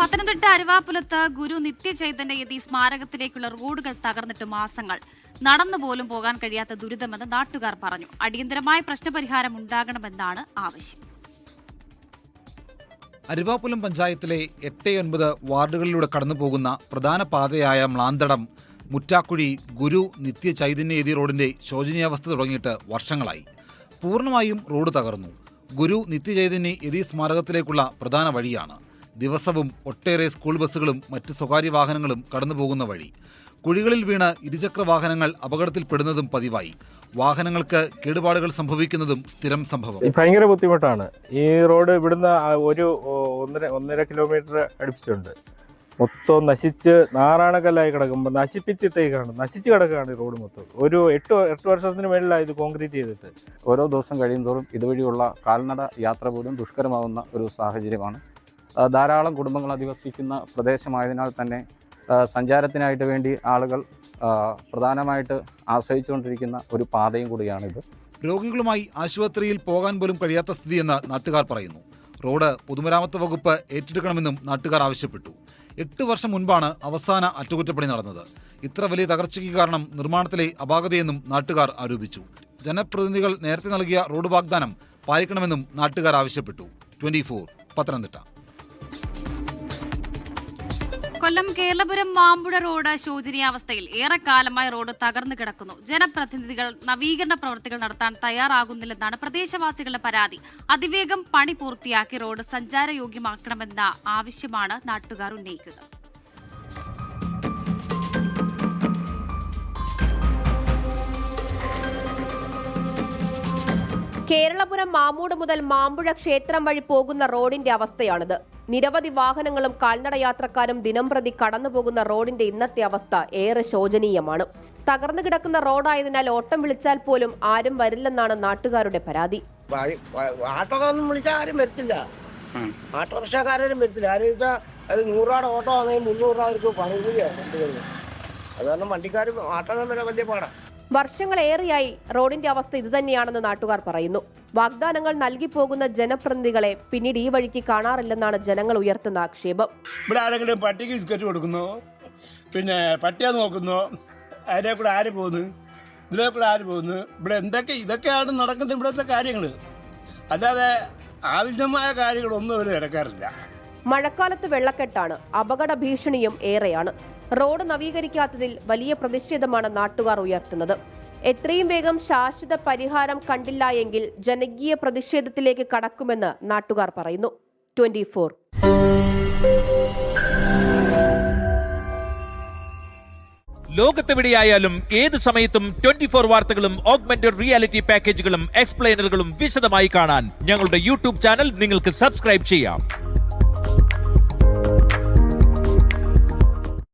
പത്തനംതിട്ട അരുവാപ്പുലത്ത് ഗുരു നിത്യചൈതന്യയതി സ്മാരകത്തിലേക്കുള്ള റോഡുകൾ തകർന്നിട്ട് മാസങ്ങൾ. നടന്നുപോലും പോകാൻ കഴിയാത്ത ദുരിതമെന്ന് നാട്ടുകാർ പറഞ്ഞു. അടിയന്തരമായ പ്രശ്നപരിഹാരം ഉണ്ടാകണമെന്നാണ് ആവശ്യം. അരുവാപ്പുലം പഞ്ചായത്തിലെ 8-9 വാർഡുകളിലൂടെ കടന്നുപോകുന്ന പ്രധാന പാതയായ മ്ലാന്തടം മുറ്റാക്കുഴി ഗുരു നിത്യചൈതന്യയതി റോഡിന്റെ ശോചനീയാവസ്ഥ തുടങ്ങിയിട്ട് വർഷങ്ങളായി. പൂർണ്ണമായും റോഡ് തകർന്നു. ഗുരു നിത്യചൈതന്യയതി സ്മാരകത്തിലേക്കുള്ള പ്രധാന വഴിയാണ്. ദിവസവും ഒട്ടേറെ സ്കൂൾ ബസ്സുകളും മറ്റ് സ്വകാര്യ വാഹനങ്ങളും കടന്നുപോകുന്ന വഴി. കുഴികളിൽ വീണ് ഇരുചക്ര വാഹനങ്ങൾ അപകടത്തിൽപ്പെടുന്നതും പതിവായി. വാഹനങ്ങൾക്ക് കേടുപാടുകൾ സംഭവിക്കുന്നതും സ്ഥിരം സംഭവം. ഭയങ്കര ബുദ്ധിമുട്ടാണ്. ഈ റോഡ് ഇവിടുന്ന് ഒരു 1.5 കിലോമീറ്റർ അടുപ്പിച്ചുണ്ട്. മൊത്തം നശിച്ച് നാറാണക്കല്ലായി കിടക്കുമ്പോൾ നശിപ്പിച്ചിട്ടേക്കാണ്, നശിച്ച് കിടക്കുകയാണ് ഈ റോഡ് മൊത്തം. ഒരു 8 വർഷത്തിന് മേളിലായി ഇത് കോൺക്രീറ്റ് ചെയ്തിട്ട്. ഓരോ ദിവസം കഴിയുന്തോറും ഇതുവഴിയുള്ള കാൽനട യാത്ര പോലും ദുഷ്കരമാവുന്ന ഒരു സാഹചര്യമാണ്. ധാരാളം കുടുംബങ്ങൾ അധിവസിക്കുന്ന പ്രദേശമായതിനാൽ തന്നെ സഞ്ചാരത്തിനായിട്ട് വേണ്ടി ആളുകൾ പ്രധാനമായിട്ട് ആശ്രയിച്ചുകൊണ്ടിരിക്കുന്ന ഒരു പാതയും കൂടിയാണിത്. രോഗികളുമായി ആശുപത്രിയിൽ പോകാൻ പോലും കഴിയാത്ത സ്ഥിതിയെന്ന് നാട്ടുകാർ പറയുന്നു. റോഡ് പൊതുമരാമത്ത് വകുപ്പ് ഏറ്റെടുക്കണമെന്നും നാട്ടുകാർ ആവശ്യപ്പെട്ടു. 8 വർഷം മുൻപാണ് അവസാന അറ്റകുറ്റപ്പണി നടന്നത്. ഇത്ര വലിയ തകർച്ചയ്ക്ക് കാരണം നിർമ്മാണത്തിലെ അപാകതയെന്നും നാട്ടുകാർ ആരോപിച്ചു. ജനപ്രതിനിധികൾ നേരത്തെ നൽകിയ റോഡ് വാഗ്ദാനം പാലിക്കണമെന്നും നാട്ടുകാർ ആവശ്യപ്പെട്ടു. 24 പത്തനംതിട്ട. കൊല്ലം കേരളപുരം മാമ്പുഴ റോഡ് ശോചനീയാവസ്ഥയിൽ. ഏറെക്കാലമായി റോഡ് തകർന്നു കിടക്കുന്നു. ജനപ്രതിനിധികൾ നവീകരണ പ്രവൃത്തികൾ നടത്താൻ തയ്യാറാകുന്നില്ലെന്നാണ് പ്രദേശവാസികളുടെ പരാതി. അതിവേഗം പണി പൂർത്തിയാക്കി റോഡ് സഞ്ചാരയോഗ്യമാക്കണമെന്ന ആവശ്യമാണ് നാട്ടുകാർ ഉന്നയിക്കുന്നത്. കേരളപുരം മാമൂട് മുതൽ മാമ്പുഴ ക്ഷേത്രം വഴി പോകുന്ന റോഡിന്റെ അവസ്ഥയാണിത്. നിരവധി വാഹനങ്ങളും കാൽനടയാത്രക്കാരും ദിനംപ്രതി കടന്നുപോകുന്ന റോഡിന്റെ ഇന്നത്തെ അവസ്ഥ ഏറെ ശോചനീയമാണ്. തകർന്നു കിടക്കുന്ന റോഡായതിനാൽ ഓട്ടം വിളിച്ചാൽ പോലും ആരും വരില്ലെന്നാണ് നാട്ടുകാരുടെ പരാതി. ആട്ടോയൊന്നും വിളിച്ചാൽ ആരും വരത്തില്ല. ആട്ടോറിക്ഷക്കാരും വരത്തില്ല. ആരും വെച്ചാൽ അത് 100 രൂപയുടെ ഓട്ടോ ആണെങ്കിൽ 300 രൂപ അവർക്ക് പണി കൂലിയാണ്. അത് കാരണം വണ്ടിക്കാരും ആട്ടോ വരെ വലിയ പാടാണ്. വർഷങ്ങളേറെയായി റോഡിന്റെ അവസ്ഥ ഇതുതന്നെയാണെന്ന് നാട്ടുകാർ പറയുന്നു. വാഗ്ദാനങ്ങൾ നൽകി പോകുന്ന ജനപ്രതിനിധികളെ പിന്നീട് ഈ വഴിക്ക് കാണാറില്ലെന്നാണ് ജനങ്ങൾ ഉയർത്തുന്ന ആക്ഷേപം. ഇവിടെ ആരെങ്കിലും പട്ടിക്ക് ബിസ്ക്കറ്റ് കൊടുക്കുന്നു, പിന്നെ പട്ടിയെ നോക്കുന്നു, അതിലെ കൂടെ ആര് പോകുന്നു, ഇതിലെ കൂടെ ആര് പോകുന്നു, ഇവിടെ ഇതൊക്കെയാണ് നടക്കുന്നത് ഇവിടുത്തെ കാര്യങ്ങൾ. അല്ലാതെ ആവശ്യമായ കാര്യങ്ങളൊന്നും അവർ കിടക്കാറില്ല. മഴക്കാലത്ത് വെള്ളക്കെട്ടാണ്, അപകട ഭീഷണിയും ഏറെയാണ്. റോഡ് നവീകരിക്കാത്തതിൽ വലിയ പ്രതിഷേധമാണ് നാട്ടുകാർ ഉയർത്തുന്നത്. എത്രയും വേഗം ശാശ്വത പരിഹാരം കണ്ടില്ല എങ്കിൽ ജനകീയ പ്രതിഷേധത്തിലേക്ക് കടക്കുമെന്ന് നാട്ടുകാർ പറയുന്നു. 24 ലോകത്തെവിടെയായാലും ഏത് സമയത്തും 24 വാർത്തകളും ഓഗ്മെന്റഡ് റിയാലിറ്റി പാക്കേജുകളും എക്സ്പ്ലെയിനറുകളും വിശദമായി കാണാൻ ഞങ്ങളുടെ യൂട്യൂബ് ചാനൽ നിങ്ങൾക്ക് സബ്സ്ക്രൈബ് ചെയ്യാം.